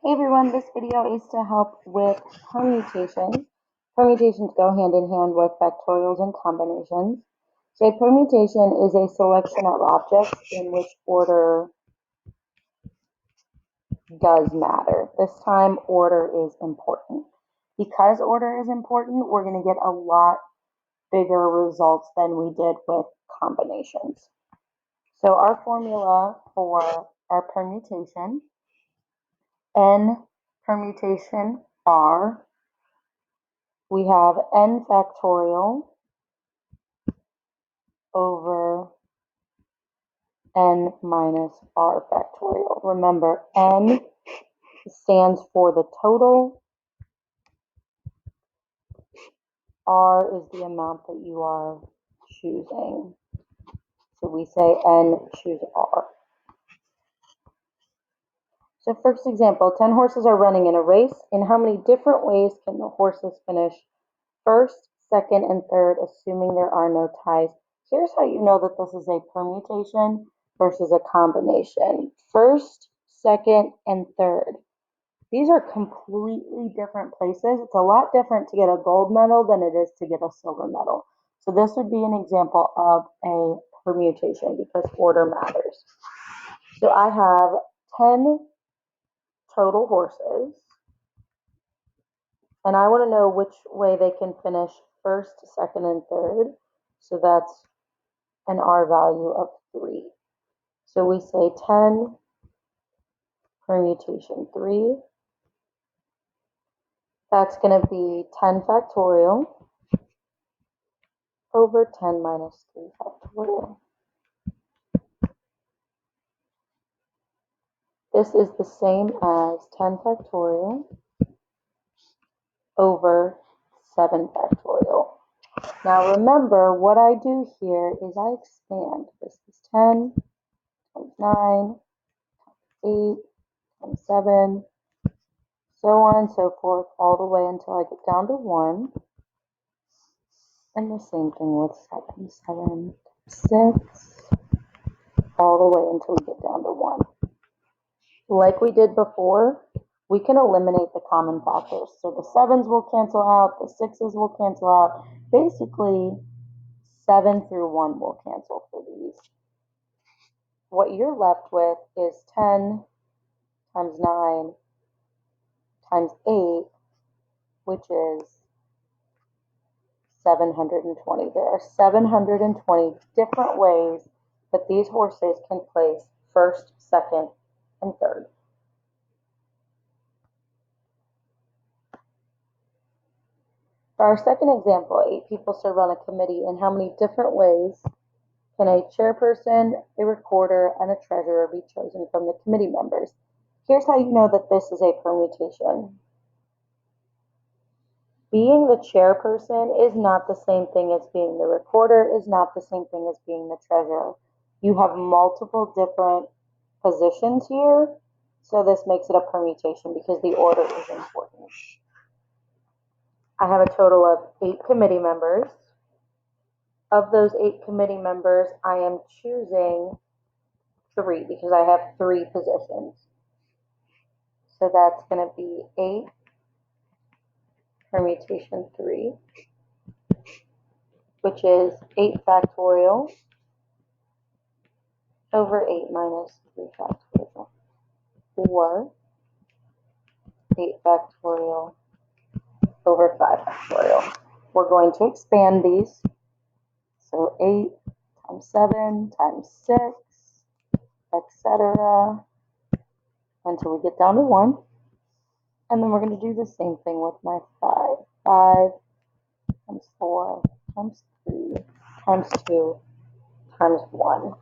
Hey everyone, this video is to help with permutations. Permutations go hand in hand with factorials and combinations. So a permutation is a selection of objects in which order does matter. This time order is important. Because order is important, we're going to get a lot bigger results than we did with combinations. So our formula for our permutation, n permutation r, we have n factorial over n minus r factorial. Remember, n stands for the total. R is the amount that you are choosing. So we say n, choose r. So first example, 10 horses are running in a race. In how many different ways can the horses finish first, second, and third, assuming there are no ties? Here's how you know that this is a permutation versus a combination. First, second, and third. These are completely different places. It's a lot different to get a gold medal than it is to get a silver medal. So this would be an example of a permutation because order matters. So I have 10 total horses, and I want to know which way they can finish first, second, and third. So that's an R value of 3. So we say 10 permutation 3. That's going to be 10 factorial over 10 minus 3 factorial. This is the same as 10 factorial over 7 factorial. Now remember, what I do here is I expand. This is 10 times 9, 8 times 7, so on and so forth, all the way until I get down to 1. And the same thing with 7, 7, 6, all the way until we get down to 1. Like we did before, we can eliminate the common factors. So the 7s will cancel out, the 6s will cancel out. Basically, 7 through 1 will cancel for these. What you're left with is 10 times 9 times 8, which is 720. There are 720 different ways that these horses can place first, second, and third. For our second example, 8 people serve on a committee. In how many different ways can a chairperson, a recorder, and a treasurer be chosen from the committee members? Here's how you know that this is a permutation. Being the chairperson is not the same thing as being the recorder, is not the same thing as being the treasurer. You have multiple different positions here, so this makes it a permutation because the order is important. I have a total of 8 committee members. Of those 8 committee members, I am choosing 3 because I have 3 positions. So that's going to be 8 permutation 3, which is 8 factorial over 8 minus 3 factorial, or 8 factorial over 5 factorial. We're going to expand these. So 8 times 7 times 6, etc., until we get down to 1. And then we're going to do the same thing with my 5. 5 times 4 times 3 times 2 times 1.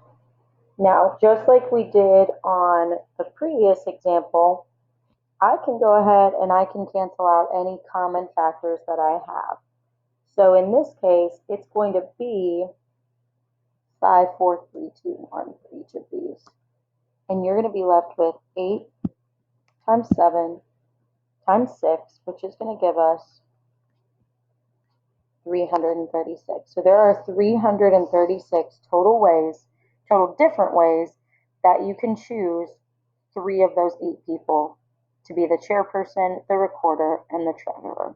Now, just like we did on the previous example, I can go ahead and I can cancel out any common factors that I have. So in this case, it's going to be 5, 4, 3, 2, 1 for each of these. And you're going to be left with 8 times 7 times 6, which is going to give us 336. So there are 336 total different ways that you can choose 3 of those 8 people to be the chairperson, the recorder, and the treasurer.